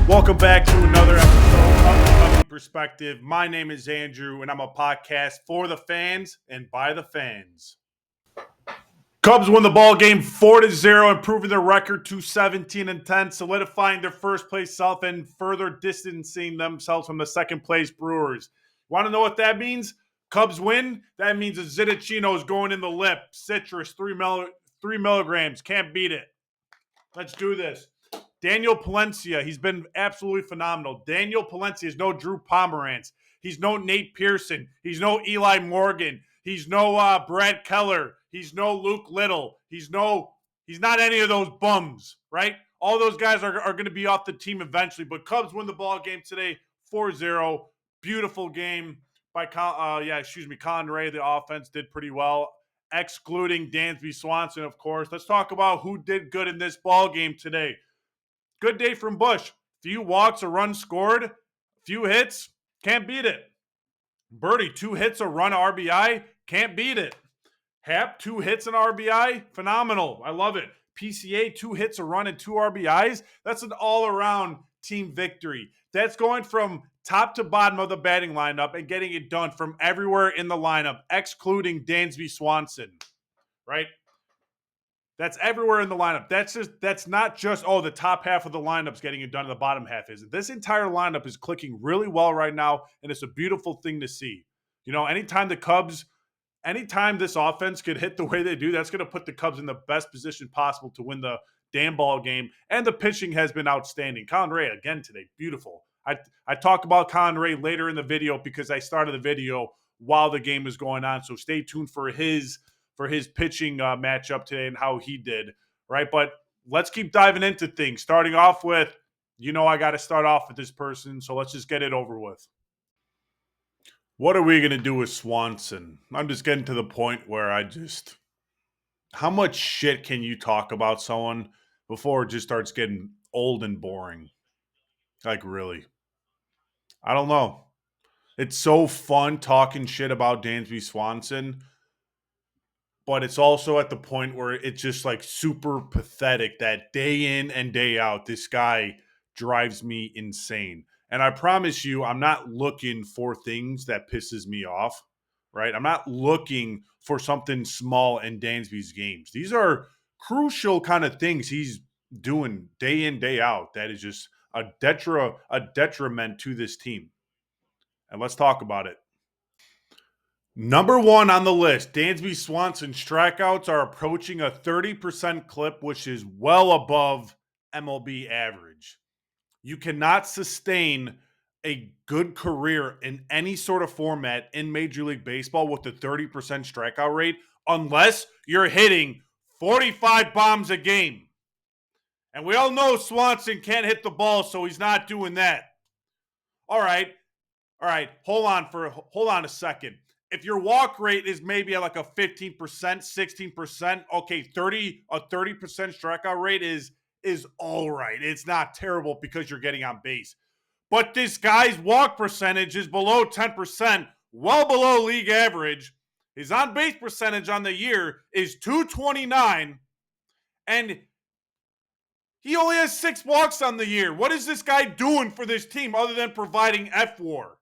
Welcome back to another episode of the Cubby Perspective. My name is Andrew, and I'm a podcast for the fans and by the fans. Cubs won the ball game 4-0, improving their record to 17-10, solidifying their first place self and further distancing themselves from the second place Brewers. Want to know what that means? Cubs win. That means a Zitachino is going in the lip. Citrus, 3 milligrams. Can't beat it. Let's do this. Daniel Palencia, he's been absolutely phenomenal. Daniel Palencia is no Drew Pomerantz. He's no Nate Pearson. He's no Eli Morgan. He's no Brad Keller. He's no Luke Little. He's not any of those bums, right? All those guys are going to be off the team eventually. But Cubs win the ball game today, 4-0. Beautiful game by Colin Ray. The offense did pretty well, excluding Dansby Swanson, of course. Let's talk about who did good in this ball game today. Good day from Bush. Few walks, a run scored, few hits, can't beat it. Birdie, 2 hits, a run, RBI, can't beat it. Hap, 2 hits and RBI, phenomenal. I love it. PCA, 2 hits, a run, and 2 RBIs. That's an all-around team victory. That's going from top to bottom of the batting lineup and getting it done from everywhere in the lineup, excluding Dansby Swanson, right? That's everywhere in the lineup. That's not just, the top half of the lineup's getting it done and the bottom half isn't. This entire lineup is clicking really well right now, and it's a beautiful thing to see. You know, anytime this offense could hit the way they do, that's going to put the Cubs in the best position possible to win the damn ball game. And the pitching has been outstanding. Colin Ray, again today, beautiful. I talk about Colin Ray later in the video because I started the video while the game was going on, so stay tuned for his pitching matchup today and how he did, right? But let's keep diving into things. Starting off with, I got to start off with this person, so let's just get it over with. What are we going to do with Swanson? I'm just getting to the point where how much shit can you talk about someone before it just starts getting old and boring? Like, really? I don't know. It's so fun talking shit about Dansby Swanson, but it's also at the point where it's just like super pathetic that day in and day out, this guy drives me insane. And I promise you, I'm not looking for things that pisses me off, right? I'm not looking for something small in Dansby's games. These are crucial kind of things he's doing day in, day out. That is just a detriment to this team. And let's talk about it. Number 1 on the list, Dansby Swanson's strikeouts are approaching a 30% clip, which is well above MLB average. You cannot sustain a good career in any sort of format in Major League Baseball with a 30% strikeout rate unless you're hitting 45 bombs a game. And we all know Swanson can't hit the ball, so he's not doing that. All right. Hold on a second. If your walk rate is maybe at like a 15%, 16%, okay, a 30% strikeout rate is all right. It's not terrible because you're getting on base. But this guy's walk percentage is below 10%, well below league average. His on-base percentage on the year is .229, and he only has 6 walks on the year. What is this guy doing for this team other than providing F-WAR?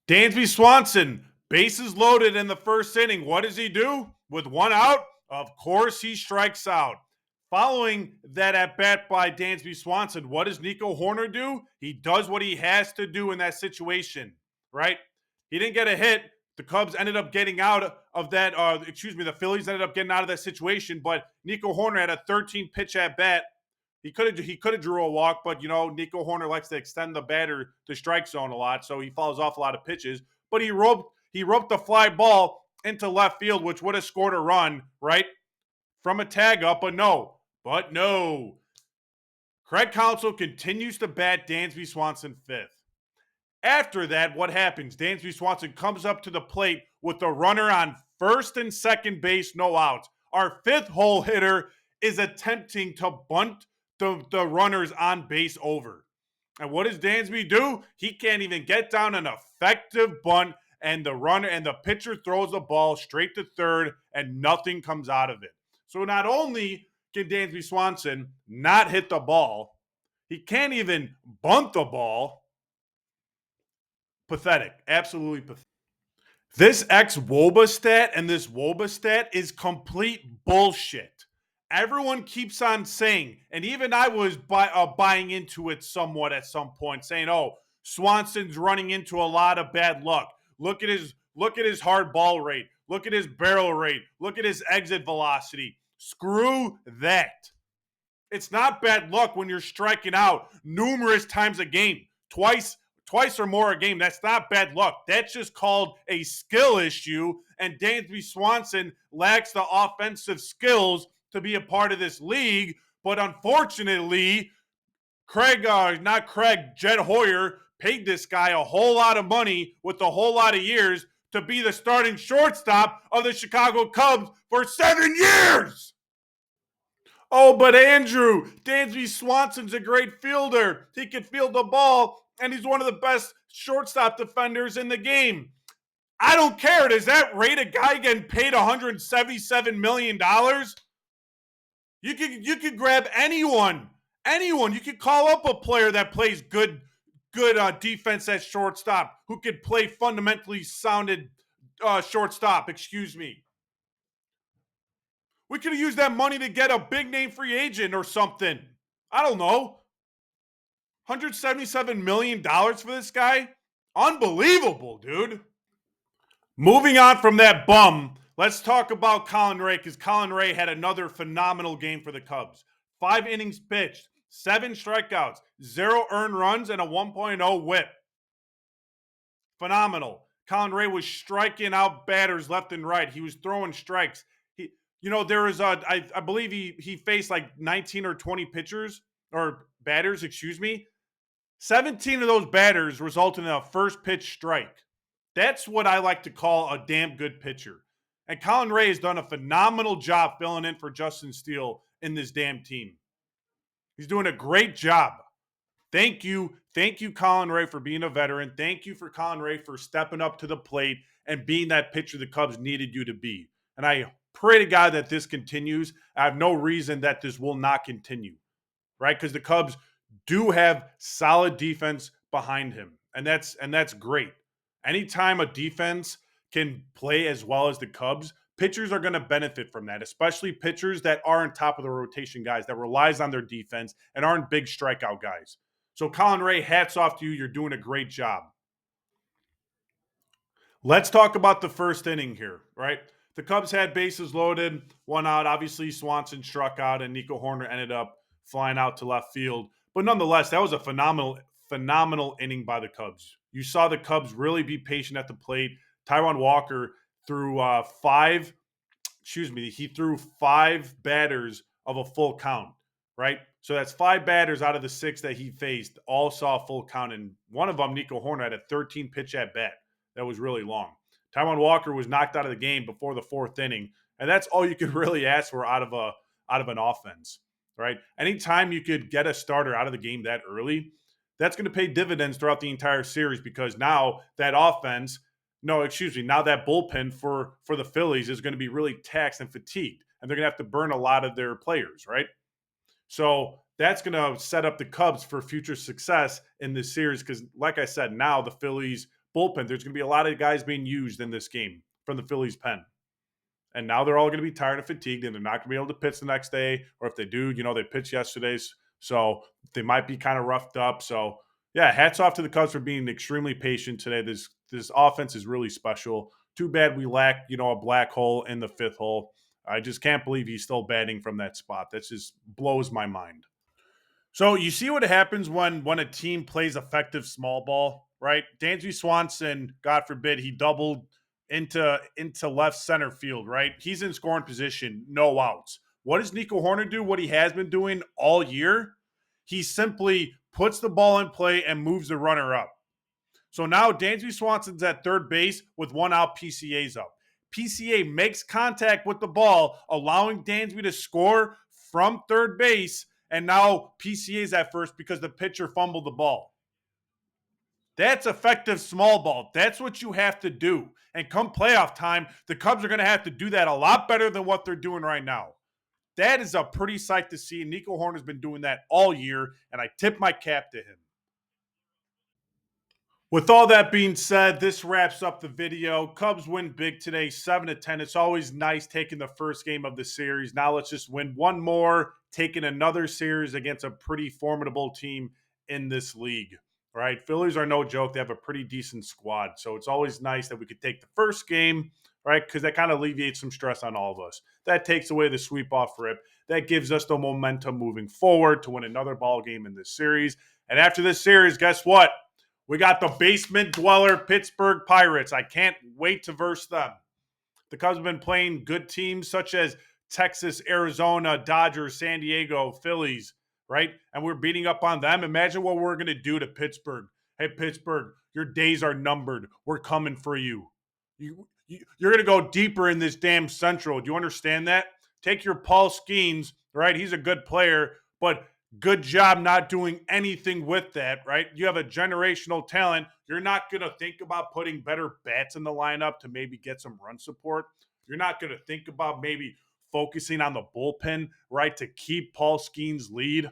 Dansby Swanson, bases loaded in the first inning. What does he do? With 1 out, of course he strikes out. Following that at-bat by Dansby Swanson, what does Nico Hoerner do? He does what he has to do in that situation, right? He didn't get a hit. The Cubs ended up getting out of that, the Phillies ended up getting out of that situation, but Nico Hoerner had a 13-pitch at-bat. He could have drew a walk, but Nico Hoerner likes to extend the strike zone a lot, so he fouls off a lot of pitches. But he roped He roped a fly ball into left field, which would have scored a run, right? From a tag up, but no. Craig Counsell continues to bat Dansby Swanson fifth. After that, what happens? Dansby Swanson comes up to the plate with a runner on first and second base, no outs. Our fifth hole hitter is attempting to bunt the runners on base over. And what does Dansby do? He can't even get down an effective bunt, and the pitcher throws the ball straight to third, and nothing comes out of it. So not only can Dansby Swanson not hit the ball, he can't even bunt the ball. Pathetic. Absolutely pathetic. This ex-WOBA stat and this WOBA stat is complete bullshit. Everyone keeps on saying, and even I was buying into it somewhat at some point, saying, "Oh, Swanson's running into a lot of bad luck. Look at his hard ball rate. Look at his barrel rate. Look at his exit velocity." Screw that. It's not bad luck when you're striking out numerous times a game, twice or more a game. That's not bad luck. That's just called a skill issue. And Dansby Swanson lacks the offensive skills to be a part of this league. But unfortunately, Jed Hoyer paid this guy a whole lot of money with a whole lot of years to be the starting shortstop of the Chicago Cubs for 7 years. Oh, but Andrew, Dansby Swanson's a great fielder. He can field the ball, and he's one of the best shortstop defenders in the game. I don't care. Does that rate a guy getting paid $177 million? You could grab anyone. You could call up a player that plays good defense at shortstop, who could play fundamentally sounded shortstop. Excuse me. We could have used that money to get a big name free agent or something. I don't know. $177 million for this guy? Unbelievable, dude. Moving on from that bum, let's talk about Colin Rea, because Colin Rea had another phenomenal game for the Cubs. 5 innings pitched, 7 strikeouts, 0 earned runs, and a 1.0 whip. Phenomenal. Colin Rea was striking out batters left and right. He was throwing strikes. There was I believe he faced like 19 or 20 pitchers or batters, 17 of those batters resulted in a first pitch strike. That's what I like to call a damn good pitcher. And Colin Rea has done a phenomenal job filling in for Justin Steele in this damn team. He's doing a great job. Thank you, Colin Rea, for being a veteran. Thank you for Colin Rea for stepping up to the plate and being that pitcher the Cubs needed you to be. And I pray to God that this continues. I have no reason that this will not continue, right? Because the Cubs do have solid defense behind him, and that's great. Anytime a defense can play as well as the Cubs, pitchers are going to benefit from that, especially pitchers that aren't top of the rotation guys, that relies on their defense and aren't big strikeout guys. So Colin Rea, hats off to you. You're doing a great job. Let's talk about the first inning here, right? The Cubs had bases loaded, 1 out. Obviously, Swanson struck out, and Nico Hoerner ended up flying out to left field. But nonetheless, that was a phenomenal inning by the Cubs. You saw the Cubs really be patient at the plate. Taijuan Walker threw he threw 5 batters of a full count, right? So that's 5 batters out of the 6 that he faced all saw a full count, and one of them, Nico Hoerner, had a 13-pitch at bat. That was really long. Taijuan Walker was knocked out of the game before the 4th inning, and that's all you could really ask for out of an offense, right? Anytime you could get a starter out of the game that early, that's going to pay dividends throughout the entire series, because now that now that bullpen for the Phillies is going to be really taxed and fatigued, and they're going to have to burn a lot of their players, right? So that's going to set up the Cubs for future success in this series, because, like I said, now the Phillies bullpen, there's going to be a lot of guys being used in this game from the Phillies pen. And now they're all going to be tired and fatigued, and they're not going to be able to pitch the next day. Or if they do, they pitched yesterday, so they might be kind of roughed up. So, yeah, hats off to the Cubs for being extremely patient today. This offense is really special. Too bad we lack, a black hole in the 5th hole. I just can't believe he's still batting from that spot. That just blows my mind. So you see what happens when a team plays effective small ball, right? Dansby Swanson, God forbid, he doubled into left center field, right? He's in scoring position, no outs. What does Nico Horner do? What he has been doing all year? He simply puts the ball in play and moves the runner up. So now Dansby Swanson's at third base with one out, PCA's up. PCA makes contact with the ball, allowing Dansby to score from third base, and now PCA's at first because the pitcher fumbled the ball. That's effective small ball. That's what you have to do. And come playoff time, the Cubs are going to have to do that a lot better than what they're doing right now. That is a pretty sight to see. Nico Horner's been doing that all year, and I tip my cap to him. With all that being said, this wraps up the video. Cubs win big today, 7-10. It's always nice taking the first game of the series. Now let's just win one more, taking another series against a pretty formidable team in this league. Right? Phillies are no joke. They have a pretty decent squad. So it's always nice that we could take the first game, right? Because that kind of alleviates some stress on all of us. That takes away the sweep off rip. That gives us the momentum moving forward to win another ball game in this series. And after this series, guess what? We got the basement dweller Pittsburgh Pirates. I can't wait to verse them. The Cubs have been playing good teams such as Texas, Arizona, Dodgers, San Diego, Phillies, right? And we're beating up on them. Imagine what we're going to do to Pittsburgh. Hey, Pittsburgh, your days are numbered. We're coming for you. You're going to go deeper in this damn Central. Do you understand that? Take your Paul Skeens, right? He's a good player, but good job not doing anything with that, right? You have a generational talent. You're not going to think about putting better bats in the lineup to maybe get some run support. You're not going to think about maybe focusing on the bullpen, right, to keep Paul Skeens' lead.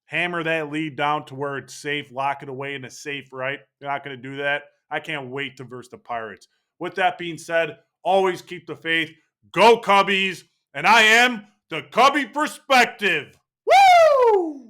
Hammer that lead down to where it's safe, lock it away in a safe, right? You're not going to do that. I can't wait to verse the Pirates. With that being said, always keep the faith. Go Cubbies. And I am the Cubby Perspective. Woo!